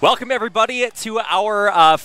Welcome everybody to our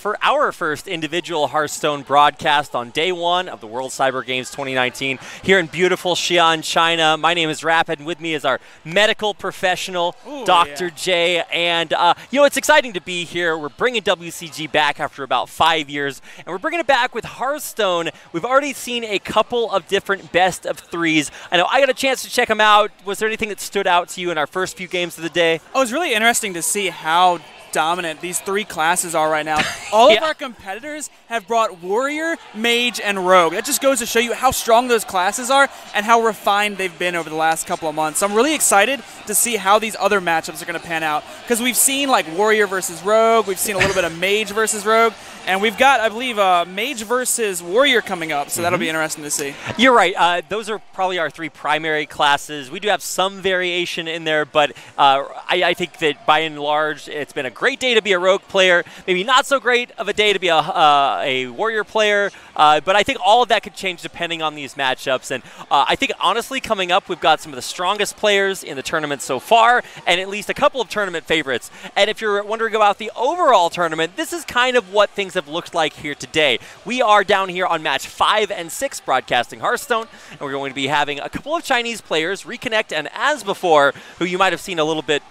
first individual Hearthstone broadcast on day one of the World Cyber Games 2019 here in beautiful Xi'an, China. My name is Rapid, and with me is our medical professional, Dr. J. And it's exciting to be here. We're bringing WCG back after about 5 years, and we're bringing it back with Hearthstone. We've already seen a couple of different best of threes. I know I got a chance to check them out. Was there anything that stood out to you in our first few games of the day? Oh, it was really interesting to see how dominant these three classes are right now. All of our competitors have brought Warrior, Mage, and Rogue. That just goes to show you how strong those classes are and how refined they've been over the last couple of months. So I'm really excited to see how these other matchups are going to pan out, because we've seen like Warrior versus Rogue, we've seen a little bit of Mage versus Rogue, and we've got, I believe, Mage versus Warrior coming up, so that'll be interesting to see. You're right. Those are probably our three primary classes. We do have some variation in there, but I think that by and large, it's been a great day to be a Rogue player. Maybe not so great of a day to be a Warrior player, but I think all of that could change depending on these matchups. And I think, honestly, coming up, we've got some of the strongest players in the tournament so far, and at least a couple of tournament favorites. And if you're wondering about the overall tournament, this is kind of what things have looked like here today. We are down here on match 5 and 6 broadcasting Hearthstone, and we're going to be having a couple of Chinese players, Reconnect and As Before, who you might have seen a little bit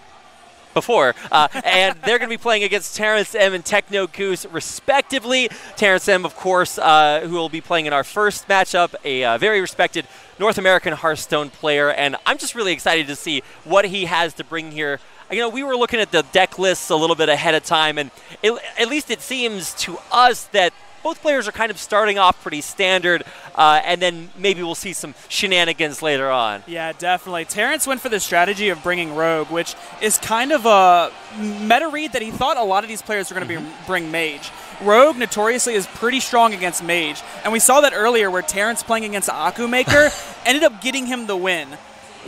before, and they're going to be playing against TerrenceM and Techno Goose, respectively. TerrenceM, of course, who will be playing in our first matchup, a very respected North American Hearthstone player, and I'm just really excited to see what he has to bring here. You know, we were looking at the deck lists a little bit ahead of time, and at least it seems to us that both players are kind of starting off pretty standard, and then maybe we'll see some shenanigans later on. Yeah, definitely. Terrence went for the strategy of bringing Rogue, which is kind of a meta read that he thought a lot of these players were going to bring Mage. Rogue notoriously is pretty strong against Mage, and we saw that earlier where Terrence playing against Aku Maker ended up getting him the win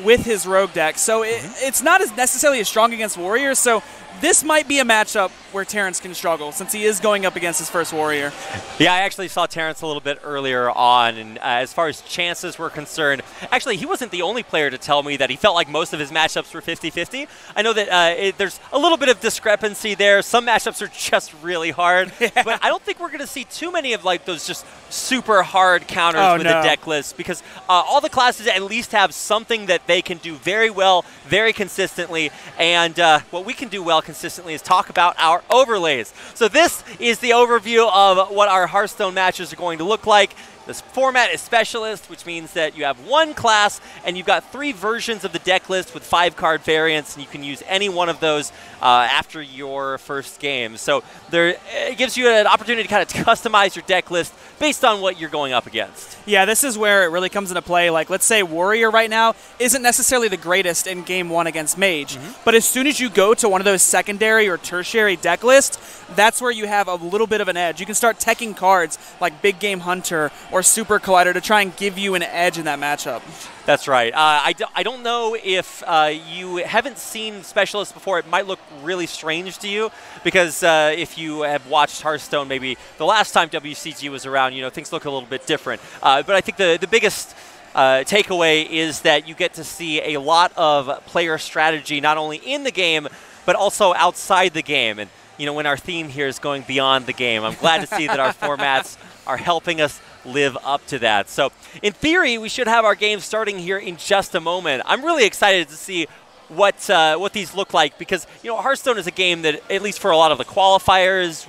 with his Rogue deck. So it's not as necessarily as strong against Warriors, so this might be a matchup where Terrence can struggle, since he is going up against his first Warrior. Yeah, I actually saw Terrence a little bit earlier on, and as far as chances were concerned, actually he wasn't the only player to tell me that he felt like most of his matchups were 50-50. I know that there's a little bit of discrepancy there. Some matchups are just really hard, but I don't think we're going to see too many of like those just super hard counters with the deck list, because all the classes at least have something that they can do very well, very consistently, and what we can do well consistently is talk about our overlays. So this is the overview of what our Hearthstone matches are going to look like. This format is Specialist, which means that you have one class and you've got 3 versions of the deck list with 5-card variants, and you can use any one of those after your first game. So it gives you an opportunity to kind of customize your deck list based on what you're going up against. Yeah, this is where it really comes into play. Like, let's say Warrior right now isn't necessarily the greatest in game 1 against Mage, but as soon as you go to one of those secondary or tertiary deck lists, that's where you have a little bit of an edge. You can start teching cards like Big Game Hunter or Super Collider to try and give you an edge in that matchup. That's right. I don't know if you haven't seen Specialists before. It might look really strange to you, because if you have watched Hearthstone maybe the last time WCG was around, things look a little bit different. But I think the biggest takeaway is that you get to see a lot of player strategy, not only in the game, but also outside the game. And, when our theme here is going beyond the game, I'm glad to see that our formats are helping us live up to that. So in theory, we should have our game starting here in just a moment. I'm really excited to see what these look like, because Hearthstone is a game that, at least for a lot of the qualifiers,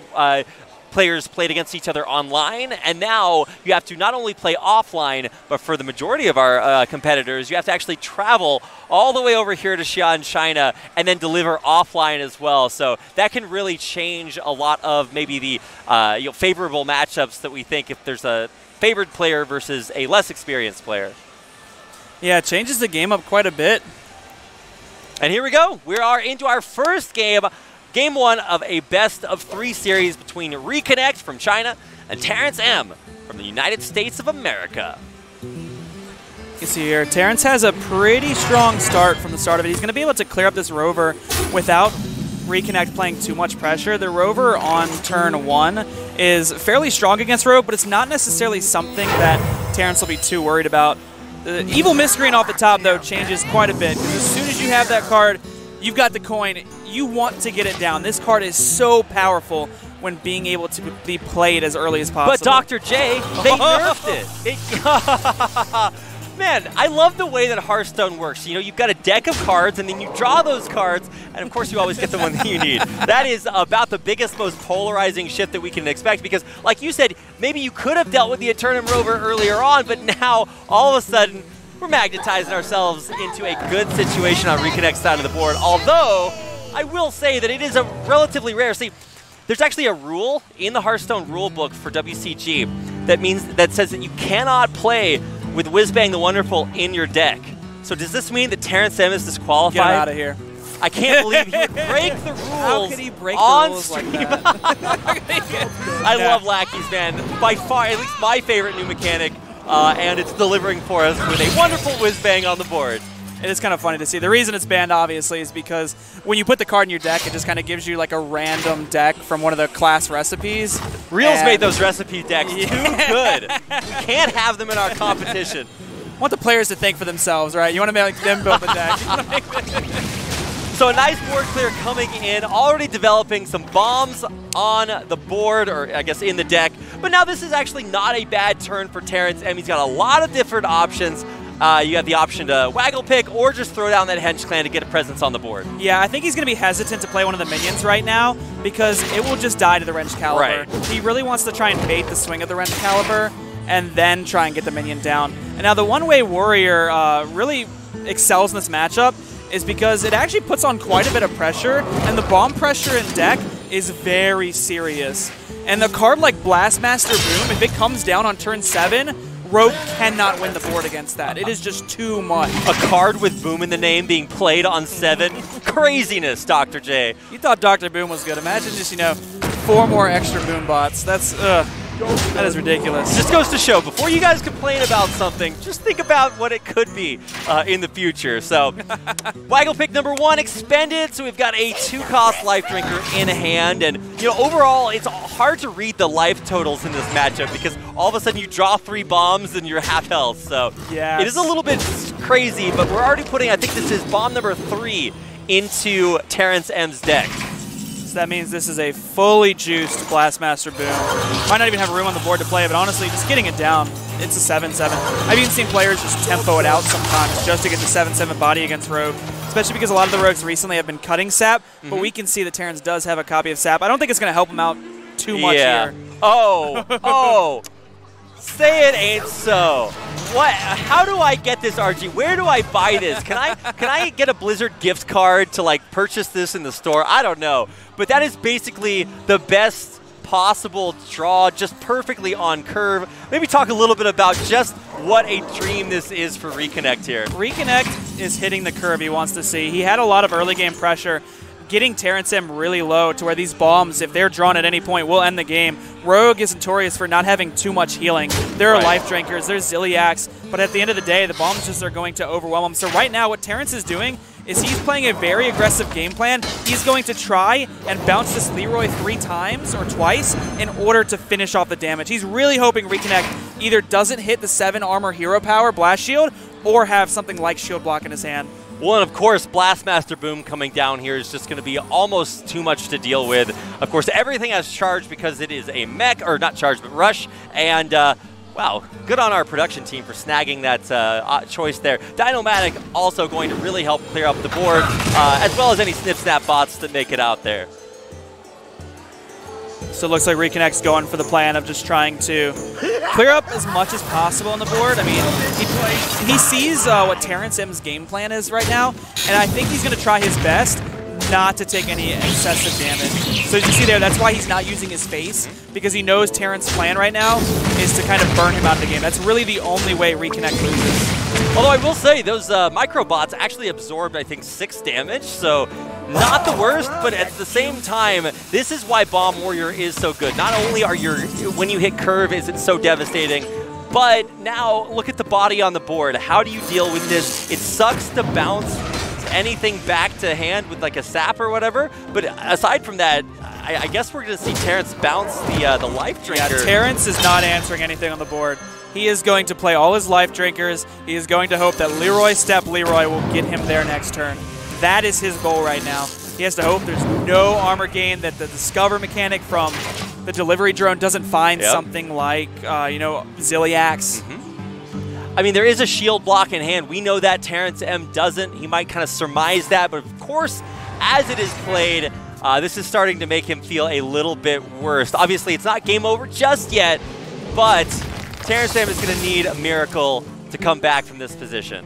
players played against each other online, and now you have to not only play offline, but for the majority of our competitors, you have to actually travel all the way over here to Xi'an, China, and then deliver offline as well. So that can really change a lot of maybe the favorable matchups that we think if there's a favored player versus a less experienced player. Yeah, it changes the game up quite a bit. And here we go. We are into our first game. Game 1 of a best-of-3 series between Reconnect from China and TerrenceM from the United States of America. You can see here, Terrence has a pretty strong start from the start of it. He's going to be able to clear up this Rover without Reconnect playing too much pressure. The Rover on turn 1 is fairly strong against Rogue, but it's not necessarily something that Terrence will be too worried about. The Evil Miscreant off the top, though, changes quite a bit, because as soon as you have that card, you've got the coin. you want to get it down. This card is so powerful when being able to be played as early as possible. But Dr. J, they nerfed it. Man, I love the way that Hearthstone works. You know, you've got a deck of cards, and then you draw those cards, and of course you always get the one that you need. That is about the biggest, most polarizing shift that we can expect, because like you said, maybe you could have dealt with the Eternum Rover earlier on, but now, all of a sudden, we're magnetizing ourselves into a good situation on Reconnect's side of the board. Although, I will say that it is a relatively rare. See, there's actually a rule in the Hearthstone rulebook for WCG that says that you cannot play with Whizbang the Wonderful in your deck. So does this mean that TerrenceM is disqualified? Get out of here. I can't believe he would break the rules. How could he break on the rules stream? like that? I love lackeys, man. By far, at least my favorite new mechanic, and it's delivering for us with a wonderful Whizbang on the board. It is kind of funny to see. The reason it's banned, obviously, is because when you put the card in your deck, it just kind of gives you like a random deck from one of the class recipes. Reels made those recipe decks too good. We can't have them in our competition. I want the players to think for themselves, right? You want to make them build the deck. So a nice board clear coming in, already developing some bombs on the board, or I guess in the deck. But now this is actually not a bad turn for TerrenceM. He's got a lot of different options. You have the option to waggle pick or just throw down that Henge Clan to get a presence on the board. Yeah, I think he's going to be hesitant to play one of the minions right now because it will just die to the Wrench Caliber. Right. He really wants to try and bait the swing of the Wrench Caliber and then try and get the minion down. And now the one-way warrior really excels in this matchup is because it actually puts on quite a bit of pressure, and the bomb pressure in deck is very serious. And the card like Blastmaster Boom, if it comes down on turn 7, Rogue cannot win the board against that. It is just too much. A card with Boom in the name being played on 7? Craziness, Dr. J. You thought Dr. Boom was good. Imagine just, 4 more extra Boom bots. That is ridiculous. Just goes to show, before you guys complain about something, just think about what it could be in the future. So, waggle pick number 1 expended, so we've got a 2-cost life drinker in hand. And, overall, it's hard to read the life totals in this matchup because all of a sudden you draw 3 bombs and you're half health. So, yes. It is a little bit crazy, but we're already putting, I think this is bomb number 3 into TerrenceM's deck. That means this is a fully juiced Blastmaster Boom. Might not even have room on the board to play, but honestly, just getting it down, it's a 7-7. I've even seen players just tempo it out sometimes just to get the 7-7 body against Rogue, especially because a lot of the Rogues recently have been cutting Sap, but we can see that Terrence does have a copy of Sap. I don't think it's going to help him out too much here. Oh. Say it ain't so. What? How do I get this RG? Where do I buy this? Can I get a Blizzard gift card to purchase this in the store? I don't know. But that is basically the best possible draw, just perfectly on curve. Maybe talk a little bit about just what a dream this is for Reconnect here. Reconnect is hitting the curve he wants to see. He had a lot of early game pressure, getting TerrenceM really low to where these bombs, if they're drawn at any point, will end the game. Rogue is notorious for not having too much healing. There are life drinkers, there's Zilliax, but at the end of the day, the bombs just are going to overwhelm him. So right now, what Terrence is doing is he's playing a very aggressive game plan. He's going to try and bounce this Leroy 3 times or twice in order to finish off the damage. He's really hoping Reconnect either doesn't hit the 7 armor hero power blast shield or have something like shield block in his hand. Well, and of course, Blastmaster Boom coming down here is just going to be almost too much to deal with. Of course, everything has charge because it is a mech, or not charge, but rush. And, wow, good on our production team for snagging that choice there. Dynomatic also going to really help clear up the board, as well as any snip-snap bots that make it out there. So it looks like Reconnect's going for the plan of just trying to clear up as much as possible on the board. I mean, he sees what TerrenceM's game plan is right now, and I think he's going to try his best not to take any excessive damage. So as you see there, that's why he's not using his face, because he knows Terrence's plan right now is to kind of burn him out of the game. That's really the only way Reconnect loses. Although I will say, those microbots actually absorbed, I think, 6 damage, so not the worst, but at the same time, this is why Bomb Warrior is so good. Not only are when you hit curve is it so devastating, but now look at the body on the board. How do you deal with this? It sucks to bounce anything back to hand with like a sap or whatever, but aside from that, I guess we're going to see Terrence bounce the life drinker. Yeah, Terrence is not answering anything on the board. He is going to play all his life drinkers. He is going to hope that Leroy Step Leroy will get him there next turn. That is his goal right now. He has to hope there's no armor gain, that the discover mechanic from the delivery drone doesn't find something like, you know, Zilliax. I mean, there is a shield block in hand. We know that TerrenceM doesn't. He might kind of surmise that, but of course, as it is played, this is starting to make him feel a little bit worse. Obviously, it's not game over just yet, but TerrenceM is going to need a miracle to come back from this position.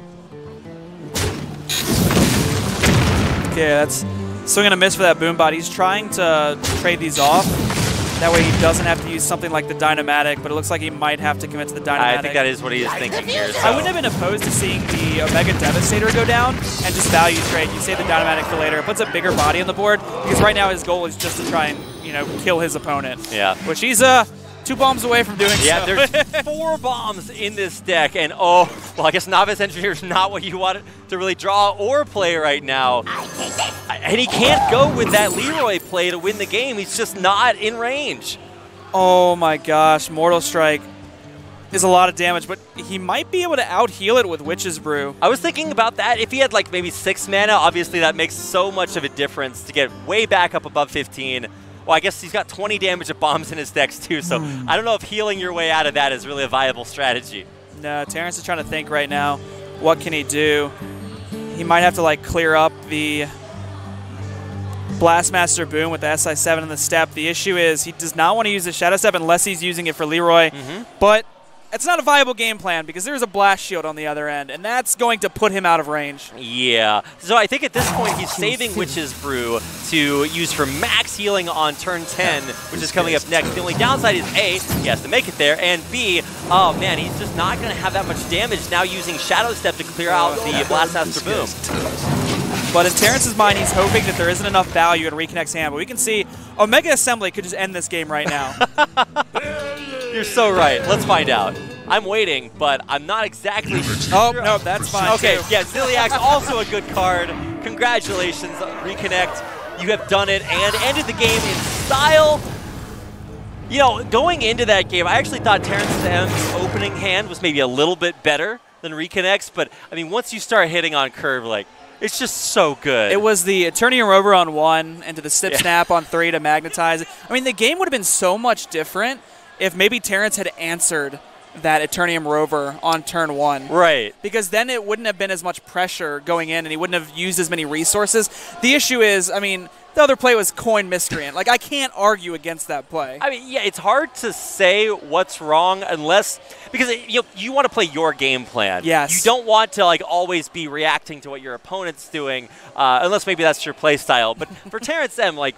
Okay, that's still going to miss for that boom bot. He's trying to trade these off. That way he doesn't have to use something like the Dynamatic, but it looks like he might have to commit to the Dynamatic. I think that is what he is thinking here. So. I wouldn't have been opposed to seeing the Omega Devastator go down and just value trade. You save the Dynamatic for later. It puts a bigger body on the board because right now his goal is just to try and, you know, kill his opponent. Yeah. Which he's 2 bombs away from doing yeah, so. There's 4 bombs in this deck, and well, I guess Novice Engineer is not what you want to really draw or play right now. And he can't go with that Leroy play to win the game. He's just not in range. Oh my gosh, Mortal Strike is a lot of damage, but he might be able to out-heal it with Witch's Brew. I was thinking about that. If he had like maybe 6 mana, obviously that makes so much of a difference to get way back up above 15. Well, I guess he's got 20 damage of bombs in his decks too, so I don't know if healing your way out of that is really a viable strategy. No, Terrence is trying to think right now, what can he do? He might have to like clear up the Blastmaster Boom with the SI-7 in the step. The issue is he does not want to use the Shadow Step unless he's using it for Leroy, but it's not a viable game plan because there's a Blast Shield on the other end, and that's going to put him out of range. Yeah. So I think at this point he's saving Witch's Brew to use for max healing on turn 10, which is coming up next. The only downside is A, he has to make it there, and B, oh man, he's just not going to have that much damage now using Shadow Step to clear out the Blastmaster Boom. But in Terrence's mind, he's hoping that there isn't enough value in Reconnect's hand, but we can see Omega Assembly could just end this game right now. You're so right. Let's find out. I'm waiting, but I'm not exactly sure. Oh, no, that's fine, Okay, too. yeah, Zilliax, also a good card. Congratulations, Reconnect. You have done it and ended the game in style. You know, going into that game, I actually thought TerrenceM's opening hand was maybe a little bit better than Reconnect's, but, I mean, once you start hitting on curve, like, it's just so good. It was the Eternium Rover on 1 and to the Snip Snap on 3 to magnetize. I mean, the game would have been so much different if maybe Terrence had answered that Eternium Rover on turn 1. Right. Because then it wouldn't have been as much pressure going in and he wouldn't have used as many resources. The issue is, I mean, the other play was Coin Miscreant. Like, I can't argue against that play. I mean, yeah, it's hard to say what's wrong unless, because you want to play your game plan. Yes. You don't want to like always be reacting to what your opponent's doing, unless maybe that's your play style. But for TerrenceM, like,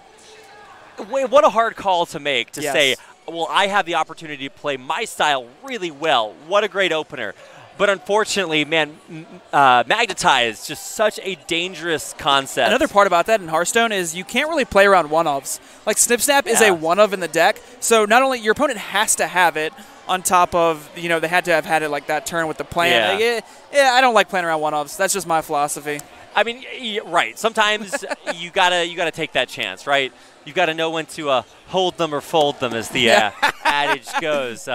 what a hard call to make to say, well, I have the opportunity to play my style really well. What a great opener. But unfortunately, man, Magnetize is just such a dangerous concept. Another part about that in Hearthstone is you can't really play around one-ofs. Like, Snip Snap is a one-of in the deck, so not only your opponent has to have it on top of, you know, they had to have had it like that turn with the plan. Yeah, I don't like playing around one-ofs. That's just my philosophy. I mean, right. Sometimes you gotta take that chance, right? You gotta know when to hold them or fold them, as the adage goes.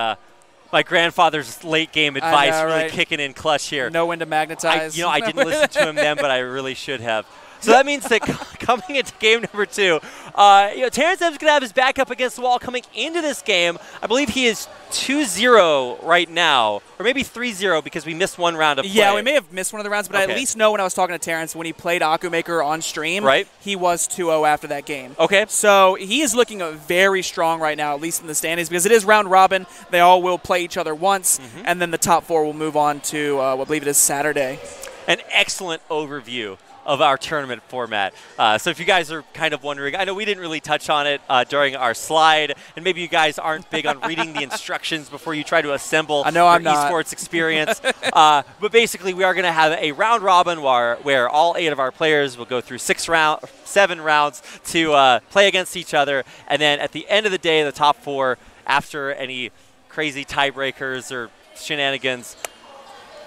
My grandfather's late game advice really kicking in clutch here. Know when to magnetize. I didn't listen to him then, but I really should have. So that means that coming into game number 2, TerrenceM's going to have his back up against the wall coming into this game. I believe he is 2-0 right now, or maybe 3-0 because we missed one round of play. Yeah, we may have missed one of the rounds, but I at least know when I was talking to Terrence, when he played Akumaker on stream, he was 2-0 after that game. Okay. So he is looking very strong right now, at least in the standings, because it is round robin. They all will play each other once, and then the top 4 will move on to, I believe it is Saturday. An excellent overview of our tournament format. So if you guys are kind of wondering, I know we didn't really touch on it during our slide, and maybe you guys aren't big on reading the instructions before you try to assemble your esports experience. But basically, we are going to have a round robin where all 8 of our players will go through 7 rounds to play against each other, and then at the end of the day, the top 4, after any crazy tiebreakers or shenanigans,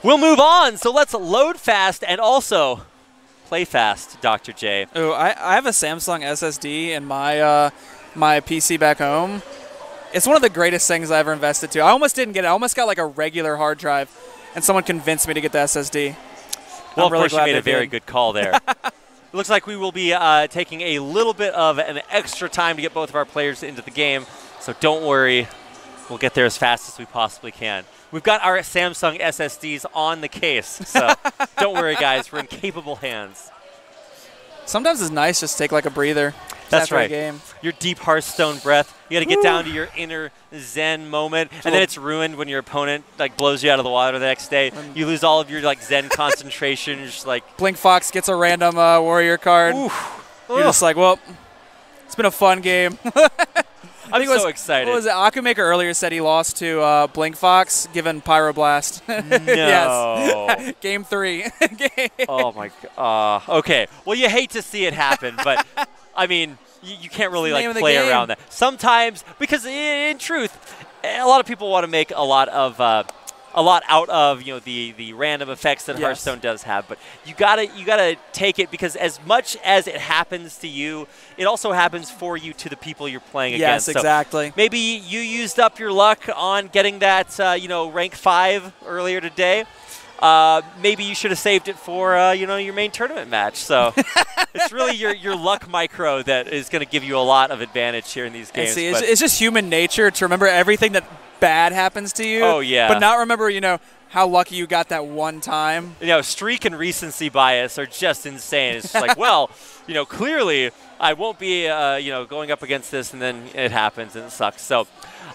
we'll move on. So let's load fast and also play fast, Dr. J. Oh, I have a Samsung SSD in my my PC back home. It's one of the greatest things I ever invested to. I almost didn't get it. I almost got like a regular hard drive, and someone convinced me to get the SSD. Well, of course, you made a very good call there. It looks like we will be taking a little bit of an extra time to get both of our players into the game, so don't worry. We'll get there as fast as we possibly can. We've got our Samsung SSDs on the case, so don't worry, guys. We're in capable hands. Sometimes it's nice just to take like a breather. That's right. A game. Your deep Hearthstone breath. You got to get down to your inner Zen moment, and then it's ruined when your opponent like blows you out of the water the next day. You lose all of your like Zen concentration. You're just like Blink Fox gets a random warrior card. You're just like, well, it's been a fun game. I'm so excited. What was it? Akamaker earlier said he lost to Blink Fox given Pyroblast. No. Yes. Game 3. Oh, my God. Okay. Well, you hate to see it happen, but, I mean, you can't really like play around that. Sometimes, because in truth, a lot of people want to make a lot out of the random effects that Hearthstone does have, but you gotta take it because as much as it happens to you, it also happens for you to the people you're playing against. Yes, exactly. So maybe you used up your luck on getting that rank 5 earlier today. Maybe you should have saved it for your main tournament match. So it's really your luck micro that is going to give you a lot of advantage here in these games. See, it's just human nature to remember everything that bad happens to you. Oh, yeah. But not remember, how lucky you got that one time. Streak and recency bias are just insane. It's just like, well, clearly I won't be, going up against this, and then it happens and it sucks. So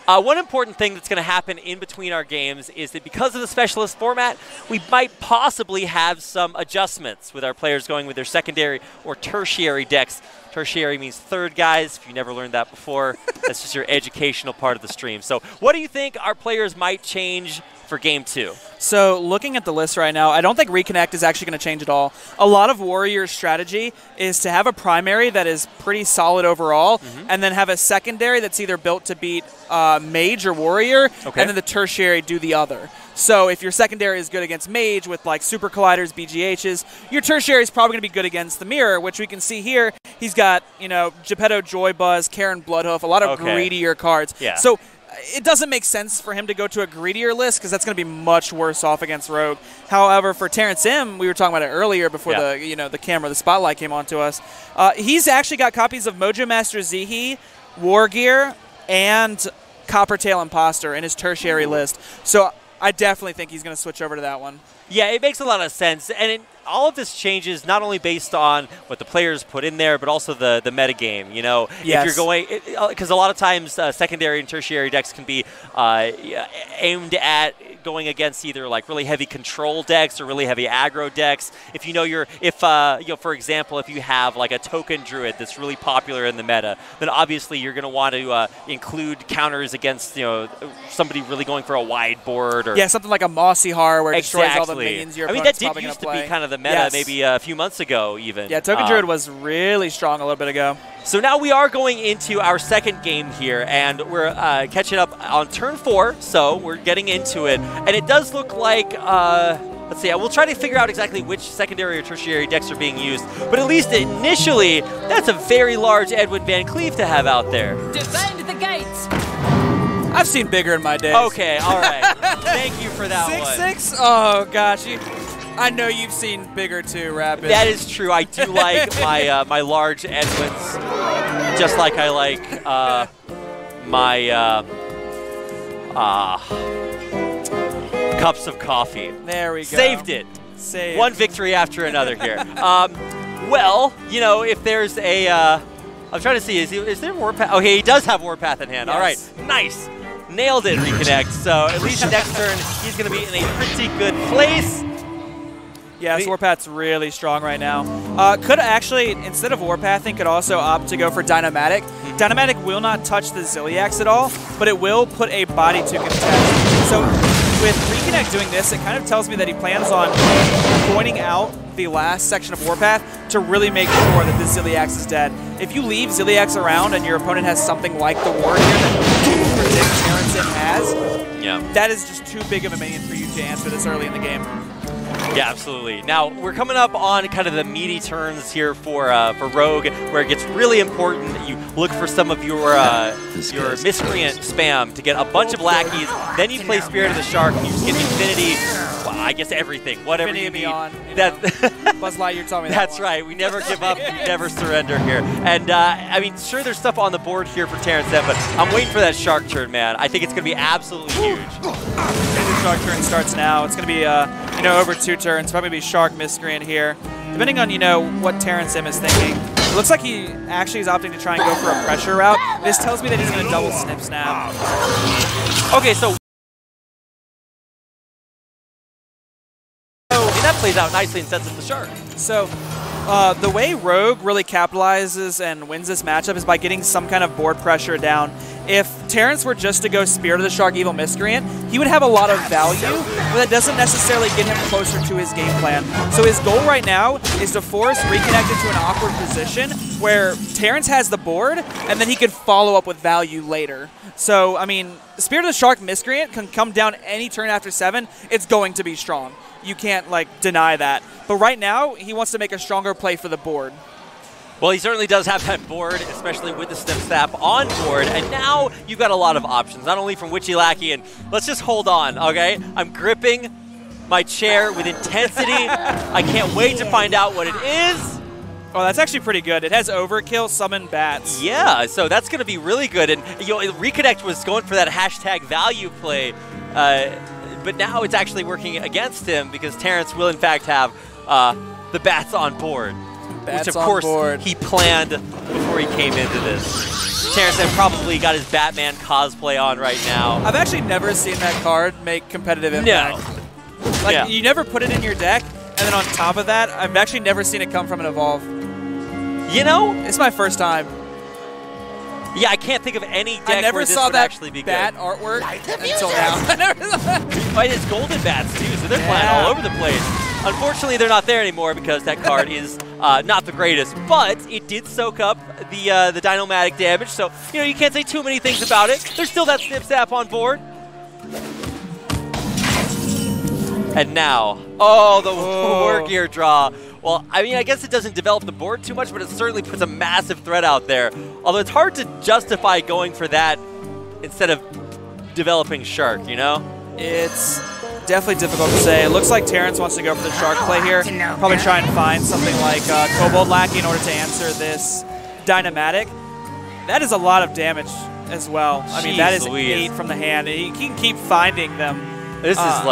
one important thing that's going to happen in between our games is that because of the specialist format, we might possibly have some adjustments with our players going with their secondary or tertiary decks. Tertiary means third, guys. If you never learned that before, that's just your educational part of the stream. So what do you think our players might change for Game 2? So looking at the list right now, I don't think Reconnect is actually going to change at all. A lot of Warrior's strategy is to have a primary that is pretty solid overall, and then have a secondary that's either built to beat Mage or Warrior, and then the tertiary do the other. So if your secondary is good against Mage with like Super Colliders, BGHs, your tertiary is probably going to be good against the Mirror, which we can see here. He's got, Geppetto, Joy Buzz, Karen Bloodhoof, a lot of greedier cards. Yeah. So it doesn't make sense for him to go to a greedier list because that's going to be much worse off against Rogue. However, for TerrenceM, we were talking about it earlier before the camera, the spotlight came onto us. He's actually got copies of Mojo Master Zihi, War Gear, and Coppertail Imposter in his tertiary list. So I definitely think he's going to switch over to that one. Yeah, it makes a lot of sense. And all of this changes not only based on what the players put in there, but also the metagame. If you're going, because a lot of times secondary and tertiary decks can be aimed at going against either like really heavy control decks or really heavy aggro decks. If for example, if you have like a token druid that's really popular in the meta, then obviously you're going to want to include counters against somebody really going for a wide board or something like a Mossy Har where it destroys all the minions your opponent's that probably did used going to be kind of the meta maybe a few months ago even. Yeah, Token Druid was really strong a little bit ago. So now we are going into our second game here, and we're catching up on turn 4, so we're getting into it. And it does look like, let's see, we'll try to figure out exactly which secondary or tertiary decks are being used. But at least initially, that's a very large Edwin Van Cleef to have out there. Defend the gates! I've seen bigger in my days. Okay, all right. Thank you for that 6'6"? Oh, gosh. I know you've seen bigger too, Rapid. That is true. I do like my large Edwins, just like I like my cups of coffee. There we go. Saved it. Saved. One victory after another here. Well, if there's a, I'm trying to see, is there Warpath? Okay, he does have Warpath in hand. Yes. All right, nice. Nailed it, Reconnect. So at least next turn, he's going to be in a pretty good place. Yeah, Warpath's really strong right now. Could actually, instead of Warpathing, could also opt to go for Dynamatic. Dynamatic will not touch the Ziliax at all, but it will put a body to contest. So with Reconnect doing this, it kind of tells me that he plans on pointing out the last section of Warpath to really make sure that the Ziliax is dead. If you leave Ziliax around and your opponent has something like the War Gear that you predict TerrenceM has, that is just too big of a minion for you to answer this early in the game. Yeah, absolutely. Now, we're coming up on kind of the meaty turns here for Rogue, where it gets really important that you look for some of your miscreant spam to get a bunch of lackeys. Then you play Spirit of the Shark, and you just get Infinity. Wow, I guess everything, whatever you need. Beyond, that Buzz Lightyear told me that. That's right. We never give up. We never surrender here. And I mean, sure, there's stuff on the board here for TerrenceM, but I'm waiting for that shark turn, man. I think it's going to be absolutely huge. The shark turn starts now. It's going to be over 2 turns. Probably be shark miscreant here, depending on what TerrenceM is thinking. It looks like he actually is opting to try and go for a pressure route. This tells me that he's going to double snip snap. Okay, so that plays out nicely and sets up the shark. So the way Rogue really capitalizes and wins this matchup is by getting some kind of board pressure down. If Terrence were just to go Spirit of the Shark Evil Miscreant, he would have a lot of value, but that doesn't necessarily get him closer to his game plan. So his goal right now is to force Reconnect into an awkward position where Terrence has the board, and then he could follow up with value later. So, I mean, Spirit of the Shark Miscreant can come down any turn after 7. It's going to be strong. You can't, deny that. But right now, he wants to make a stronger play for the board. Well, he certainly does have that board, especially with the Snip Snap on board, and now you've got a lot of options, not only from Witchy Lackey, and let's just hold on, okay? I'm gripping my chair with intensity. I can't wait to find out what it is. Oh, that's actually pretty good. It has Overkill, Summon Bats. Yeah, so that's going to be really good, and Reconnect was going for that hashtag value play, but now it's actually working against him because Terrence will, in fact, have the Bats on board. Bats which, of course, board. he planned before he came into this. TerrenceM probably got his Batman cosplay on right now. I've actually never seen that card make competitive impact. No. You never put it in your deck, and then on top of that, I've actually never seen it come from an Evolve. It's my first time. Yeah, I can't think of any deck where this would actually be good. I never saw that bat artwork until now. It's golden bats, too, so they're flying all over the place. Unfortunately, they're not there anymore because that card is not the greatest, but it did soak up the Dynomatic damage, so you can't say too many things about it. There's still that Snip Snap on board. And now, the War Gear draw. Well, I mean, I guess it doesn't develop the board too much, but it certainly puts a massive threat out there. Although it's hard to justify going for that instead of developing Shark, It's definitely difficult to say. It looks like Terrence wants to go for the Shark play here. Probably try and find something like Kobold Lackey in order to answer this Dynomatic. That is a lot of damage as well. I mean, that is 8 from the hand. He can keep finding them. This is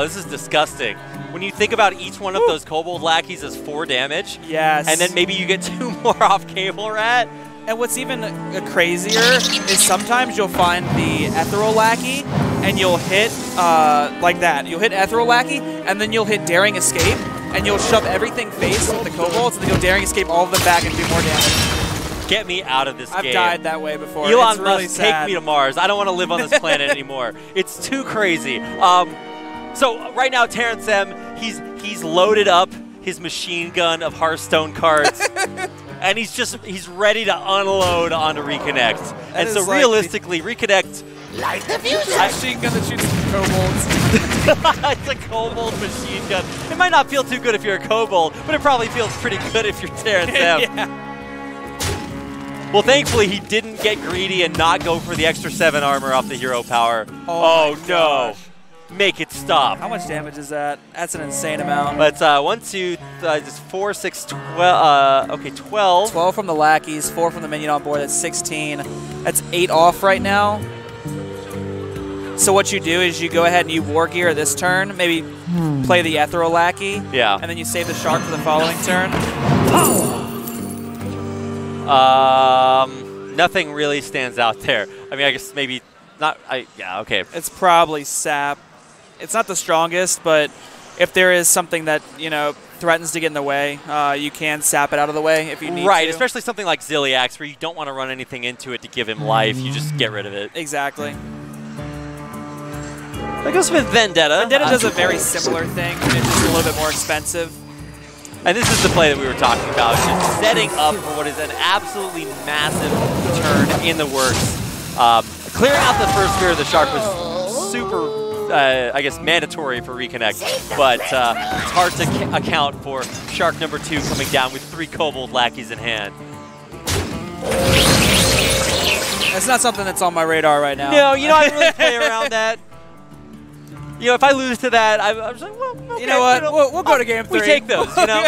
this is disgusting. When you think about each one of those Kobold Lackeys as 4 damage, yes, and then maybe you get 2 more off Cable Rat. And what's even crazier is sometimes you'll find the Ethereal Lackey, and you'll hit like that. You'll hit Ethereal Lackey, and then you'll hit Daring Escape, and you'll shove everything face with the Kobolds, and then you'll Daring Escape all of them back and do more damage. Get me out of this game. I've died that way before. Elon it's really Musk, sad. take me to Mars. I don't want to live on this planet anymore. It's too crazy. So right now, TerrenceM, he's loaded up his machine gun of Hearthstone cards. And he's ready to unload onto Reconnect. And so realistically, Reconnect... Light the fuse! Machine gun that shoots kobolds. It's a kobold machine gun. It might not feel too good if you're a kobold, but it probably feels pretty good if you're TerrenceM. Yeah. Well, thankfully, he didn't get greedy and not go for the extra 7 armor off the hero power. Oh no. Make it stop. How much damage is that? That's an insane amount. But 1, 2, 4, 6, 12. Okay, 12. 12 from the lackeys, 4 from the minion on board. That's 16. That's 8 off right now. So what you do is you go ahead and you War Gear this turn, maybe play the Ethereal Lackey. Yeah. And then you save the Shark for the following turn. Nothing really stands out there. I mean, I guess maybe not. Yeah, okay. It's probably Sap. It's not the strongest, but if there is something that, threatens to get in the way, you can sap it out of the way if you need to. Right, especially something like Ziliax where you don't want to run anything into it to give him life. You just get rid of it. Exactly. That goes with Vendetta. Vendetta does a very similar thing. It's just a little bit more expensive. And this is the play that we were talking about, just setting up for what is an absolutely massive turn in the works. Clearing out the first Spirit of the Shark was super, I guess, mandatory for Reconnect, but it's hard to account for Shark number 2 coming down with 3 Kobold Lackeys in hand. That's not something that's on my radar right now. No, I don't really play around that. you know, if I lose to that, I'm just like, well, okay, you know what? We'll go to game 3. We take those, you know.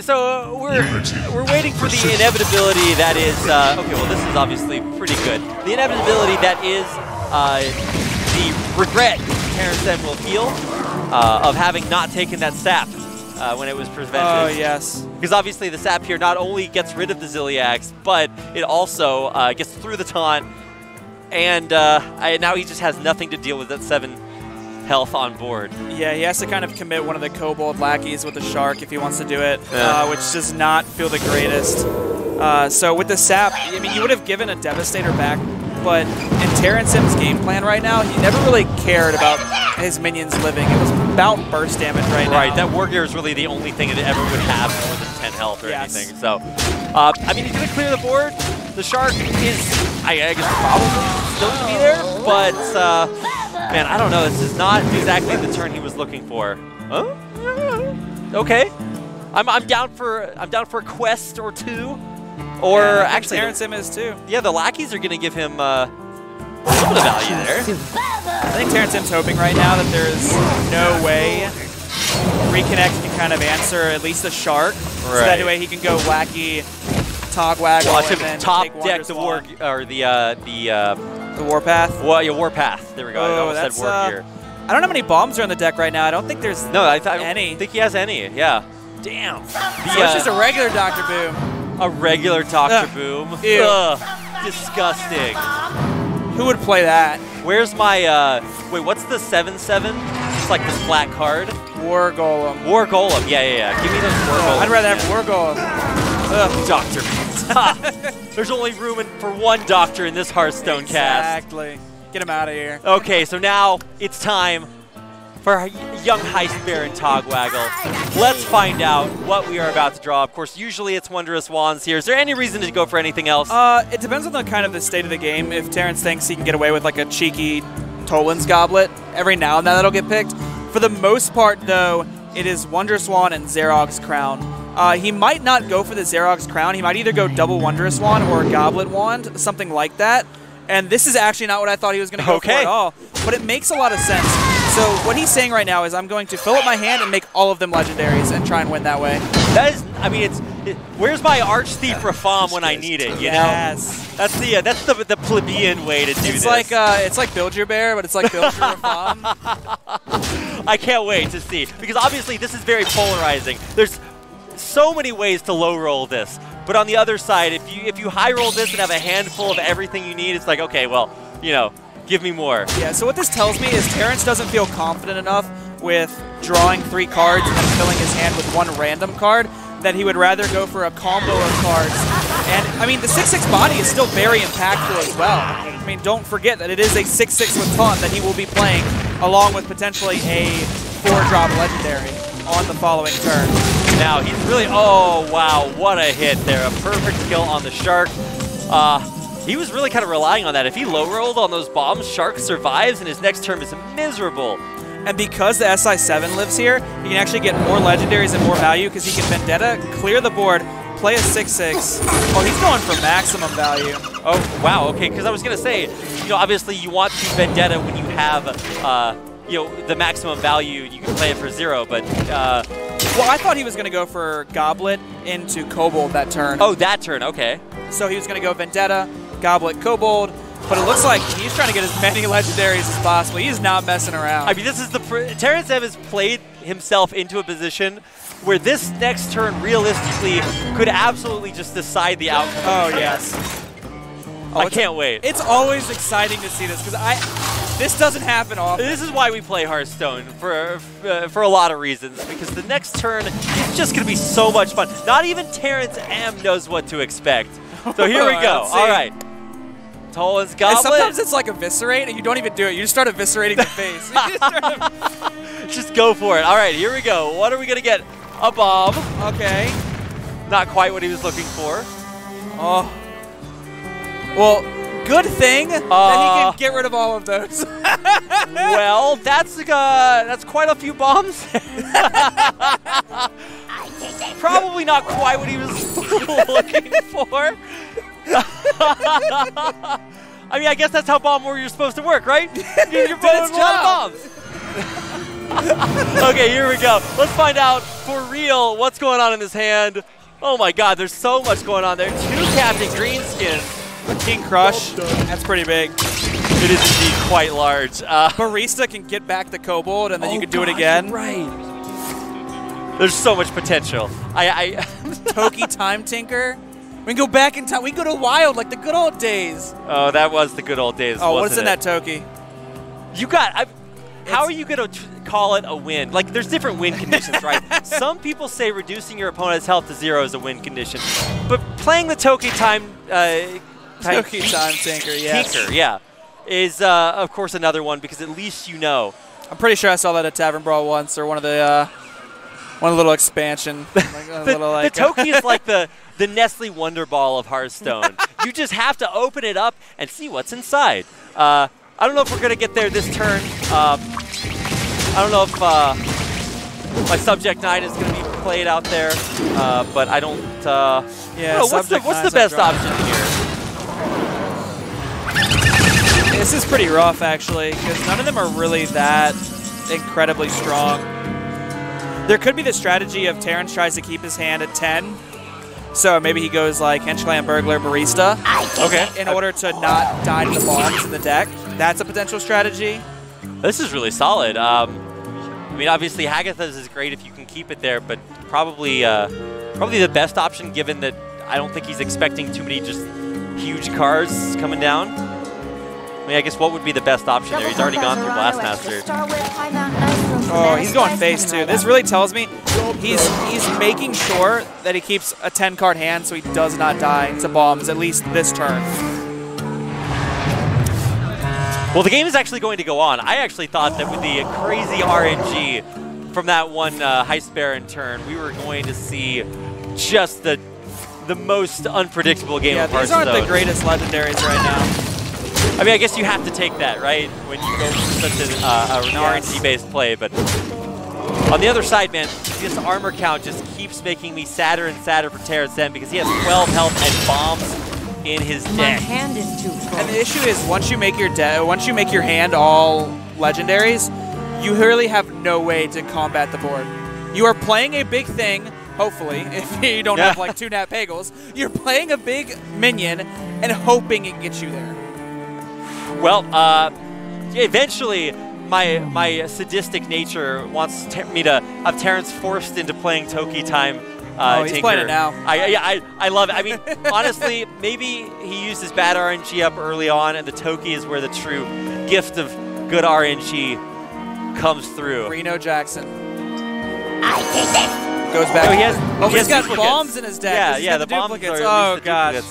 So we're waiting for the inevitability that is okay. Well, this is obviously pretty good. The inevitability that is the regret TerrenceM will feel of having not taken that sap when it was prevented. Oh yes. Because obviously the sap here not only gets rid of the Zilliax, but it also gets through the taunt, and now he just has nothing to deal with that 7 health on board. Yeah, he has to kind of commit one of the kobold lackeys with the shark if he wants to do it, which does not feel the greatest. So with the sap, I mean, you would have given a Devastator back, but in TerrenceM's game plan right now, he never really cared about his minions living. It was about burst damage right now. Right, that War Gear is really the only thing that it ever would have more than 10 health or anything. So, I mean, he's going to clear the board. The shark is, I guess, probably still going to be there, but man, I don't know. This is not exactly the turn he was looking for. Huh? Okay, I'm down for a quest or 2, or actually TerrenceM is too. Yeah, the lackeys are going to give him a little bit of value there. I think TerrenceM's hoping right now that there's no way Reconnect can kind of answer at least the shark, so that way he can go wacky Togwaggle Watch and him then top take deck the the Warpath. Well, yeah, Warpath. There we go. I almost said War Gear. I don't know how many bombs are on the deck right now. I don't think there's I any. don't think he has any. Yeah. Damn. So it's just a regular Dr. Boom. A regular Dr. Boom. Ew. Ugh. Disgusting. Who would play that? Where's my, wait, what's the 7/7? It's like this black card. War Golem. War Golem. Yeah. Give me those War Golem. I'd rather have War Golem. Doctor. There's only room for one doctor in this Hearthstone cast. Exactly. Get him out of here. Okay, so now it's time for young Heist Baron Togwaggle. Let's find out what we are about to draw. Of course, usually it's Wondrous Wands here. Is there any reason to go for anything else? It depends on the kind of the state of the game. If Terrence thinks he can get away with like a cheeky Toland's Goblet, every now and then that'll get picked. For the most part, though, it is Wondrous Wand and Xerog's Crown. He might not go for the Xerog's Crown. He might either go double Wondrous Wand or Goblet Wand, something like that. And this is actually not what I thought he was going to go for at all. But it makes a lot of sense. So what he's saying right now is I'm going to fill up my hand and make all of them legendaries and try and win that way. That is, I mean, where's my Arch Thief Rafam when I need it, you know? That's the plebeian way to do this. It's like Build Your Bear, but it's like Build Your Rafam. I can't wait to see. Because obviously this is very polarizing. There's so many ways to low roll this. But on the other side, if you high roll this and have a handful of everything you need, it's like, okay, well, you know, give me more. Yeah, so what this tells me is Terrence doesn't feel confident enough with drawing 3 cards and then filling his hand with 1 random card, that he would rather go for a combo of cards. And, I mean, the 6/6 body is still very impactful as well. I mean, don't forget that it is a 6/6 with taunt that he will be playing, along with potentially a 4-drop legendary on the following turn. Now, he's really, oh, wow, what a hit there. A perfect kill on the Shark. He was really kind of relying on that. If he low-rolled on those bombs, Shark survives, and his next turn is miserable. And because the SI7 lives here, he can actually get more legendaries and more value because he can Vendetta, clear the board, play a 6/6. Oh, he's going for maximum value. Oh, wow, okay, because I was going to say, you know, obviously you want to Vendetta when you have, you know, the maximum value. You can play it for 0, but... well, I thought he was going to go for Goblet into Kobold that turn. Oh, that turn, okay. So he was going to go Vendetta, Goblet, Kobold, but it looks like he's trying to get as many legendaries as possible. He's not messing around. I mean, this is the... TerrenceM has played himself into a position where this next turn, realistically, could absolutely just decide the outcome. Oh, yes. Oh, I can't wait. It's always exciting to see this, because this doesn't happen often. This is why we play Hearthstone, for a lot of reasons, because the next turn is just going to be so much fun. Not even TerrenceM knows what to expect. So here we go. All right. Toland's Goblet. And sometimes it's like Eviscerate, and you don't even do it. You just start eviscerating the face. Just go for it. All right, here we go. What are we going to get? A bomb. Okay. Not quite what he was looking for. Oh. Well, good thing that he can get rid of all of those. Well, that's quite a few bombs. Probably not quite what he was looking for. I mean, I guess that's how Bomb Warrior's supposed to work, right? You're throwing a lot of bombs. Okay, here we go. Let's find out for real what's going on in this hand. Oh my god, there's so much going on there. 2 Captain Greenskins. King Crush, that's pretty big. It is indeed quite large. Barista can get back the Kobold, and then you can do it again. Right. There's so much potential. Toki Time Tinker. We can go back in time. We can go to Wild like the good old days. Oh, that was the good old days. Oh, wasn't what's in that Toki? You got. How are you going to call it a win? Like, there's different win conditions, right? Some people say reducing your opponent's health to 0 is a win condition, but playing the Toki Time. Toki Time Tinker, yes. Tinker, yeah, is of course another one because at least you know. I'm pretty sure I saw that at Tavern Brawl once, or one of the little expansion. The Toki is like the Nestle Wonder Ball of Hearthstone. You just have to open it up and see what's inside. I don't know if we're gonna get there this turn. I don't know if my Subject 9 is gonna be played out there, but I don't. Yeah. What's the best option here? This is pretty rough, actually, because none of them are really that incredibly strong. There could be the strategy of Terrence tries to keep his hand at 10, so maybe he goes like Henchland, Burglar, Barista, in order to not die to the bombs in the deck. That's a potential strategy. This is really solid. I mean, obviously Hagatha's is great if you can keep it there, but probably the best option given that I don't think he's expecting too many just huge cards coming down. I mean, I guess what would be the best option there? He's already gone through Blastmaster. Oh, he's going face too. This really tells me he's making sure that he keeps a 10-card hand so he does not die to bombs, at least this turn. Well, the game is actually going to go on. I actually thought that with the crazy RNG from that one Heist Baron turn, we were going to see just the most unpredictable game of Hearthstone. These aren't the greatest legendaries right now. I mean, I guess you have to take that, right, when you go for such an RNG-based play. But on the other side, man, this armor count just keeps making me sadder and sadder for TerrenceM because he has 12 health and bombs in his deck. My hand is too full. And the issue is once you make your hand all legendaries, you really have no way to combat the board. You are playing a big thing. Hopefully, if you don't have like 2 Nat Pagels, you're playing a big minion and hoping it gets you there. Well, eventually, my sadistic nature wants me to have Terrence forced into playing Toki Time. He's Tinker. playing it now. I love it. I mean, honestly, maybe he used his bad RNG up early on, and the Toki is where the true gift of good RNG comes through. Reno Jackson. I did this. Goes back. He's got duplicates. bombs in his deck. Yeah, the bombs duplicates. are Oh, gosh.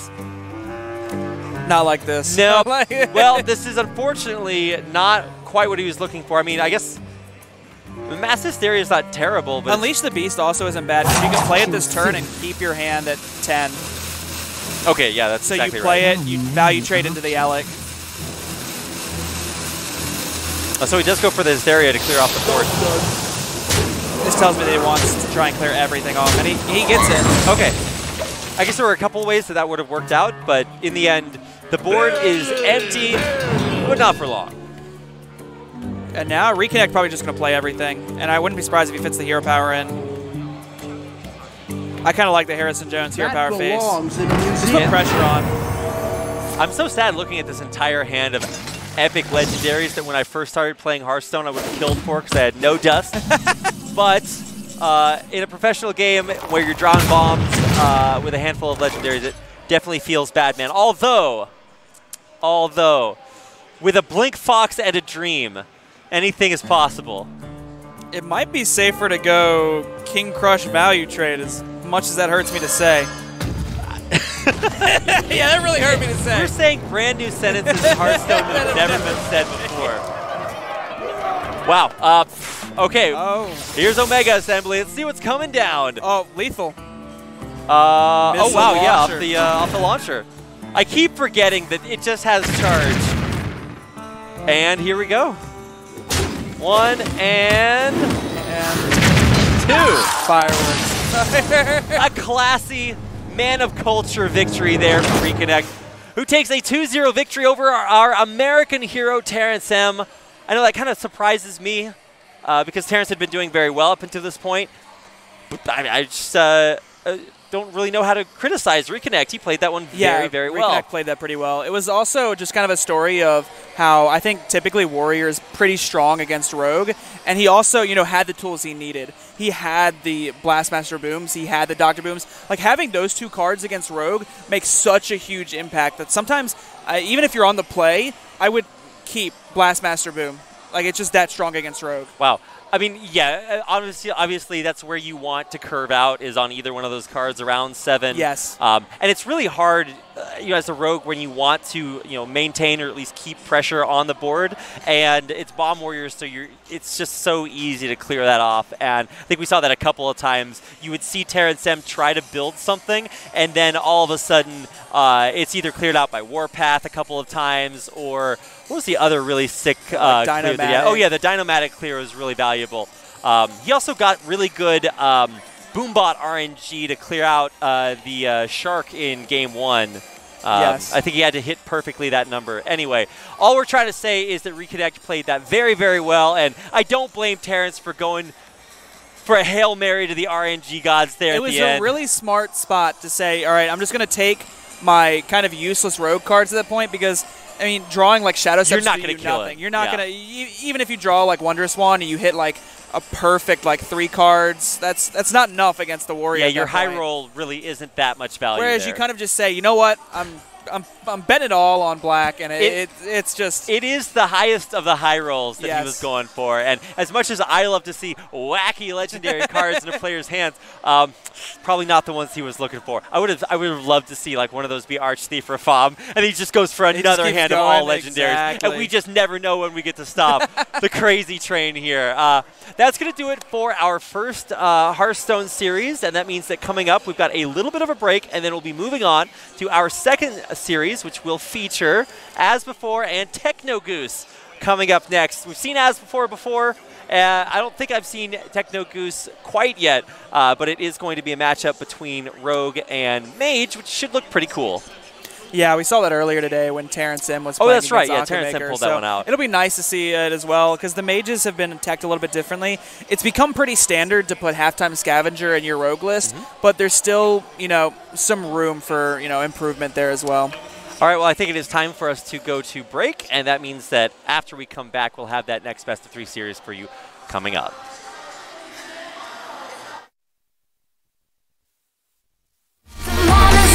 Not like this. No. Well, this is unfortunately not quite what he was looking for. I mean, I guess the Mass Hysteria is not terrible, but Unleash the Beast also isn't bad because you can play it this turn and keep your hand at 10. okay, yeah, that's So exactly you play right. it, you value trade into the Alec. So he does go for the Hysteria to clear off the board. This tells me that he wants to try and clear everything off, and he gets it. Okay. I guess there were a couple ways that would have worked out, but in the end, the board is empty, but not for long. And now Reconnect probably just going to play everything, and I wouldn't be surprised if he fits the hero power in. I kind of like the Harrison Jones hero power face. Just put pressure on. I'm so sad looking at this entire hand of epic legendaries that when I first started playing Hearthstone, I would have killed for because I had no dust. But in a professional game where you're drawing bombs with a handful of legendaries, it definitely feels bad, man. Although, with a Blink Fox and a Dream, anything is possible. It might be safer to go King Crush value trade, as much as that hurts me to say. Yeah, that really hurt me to say. We're saying brand new sentences in Hearthstone that have never been said before. Wow. Okay. Oh. Here's Omega Assembly. Let's see what's coming down. Oh, lethal. Oh wow, yeah, launcher. off the launcher. I keep forgetting that it just has charge. And here we go. 1 and 2. Fireworks. A classy man of culture victory there for Reconnect, who takes a 2-0 victory over our American hero TerrenceM. I know that kind of surprises me because Terrence had been doing very well up until this point. I just don't really know how to criticize Reconnect. He played that one very, very well. Reconnect played that pretty well. It was also just kind of a story of how I think typically Warrior is pretty strong against Rogue, and he also, had the tools he needed. He had the Blastmaster Booms, he had the Doctor Booms. Like, having those 2 cards against Rogue makes such a huge impact that sometimes, even if you're on the play, I would keep Blastmaster Boom. Like, it's just that strong against Rogue. Wow. I mean, yeah, obviously that's where you want to curve out, is on either one of those cards around 7. Yes. And it's really hard, as a Rogue, when you want to, maintain or at least keep pressure on the board. And it's Bomb Warriors, so it's just so easy to clear that off. And I think we saw that a couple of times. You would see TerrenceM try to build something, and then all of a sudden it's either cleared out by Warpath a couple of times, or what was the other really sick clear that he had? Oh, yeah, the Dynomatic clear was really valuable. He also got really good Boombot RNG to clear out the Shark in Game 1. Yes. I think he had to hit perfectly that number. Anyway, all we're trying to say is that Reconnect played that very, very well, and I don't blame Terrence for going for a Hail Mary to the RNG gods there at the end. It was a really smart spot to say, all right, I'm just going to take my kind of useless Rogue cards at that point, because I mean, drawing like Shadow Steps, you're not going to kill nothing. it. You're not going to, even if you draw like Wondrous Wand and you hit like a perfect like 3 cards, that's not enough against the Warrior. Yeah, your high roll really isn't that much value. Whereas there. you kind of just say, you know what, I'm betting it all on black, and it's just... It is the highest of the high rolls that yes. he was going for. And as much as I love to see wacky legendary cards in a player's hands, probably not the ones he was looking for. I would have loved to see like one of those be Arch Thief or Fom, and he just goes for another hand of all legendaries. Exactly. And we just never know when we get to stop the crazy train here. That's going to do it for our first Hearthstone series, and that means that coming up, we've got a little bit of a break, and then we'll be moving on to our second series, which will feature As Before and Techno Goose coming up next. We've seen As Before. I don't think I've seen Techno Goose quite yet, but it is going to be a matchup between Rogue and Mage, which should look pretty cool. Yeah, we saw that earlier today when TerrenceM was playing. Oh, that's right. Yeah, Anka TerrenceM Maker, pulled that one out. It'll be nice to see it as well, because the mages have been attacked a little bit differently. It's become pretty standard to put halftime scavenger in your rogue list, but there's still, some room for, improvement there as well. All right, well, I think it is time for us to go to break, and that means that after we come back, we'll have that next Best of 3 series for you coming up.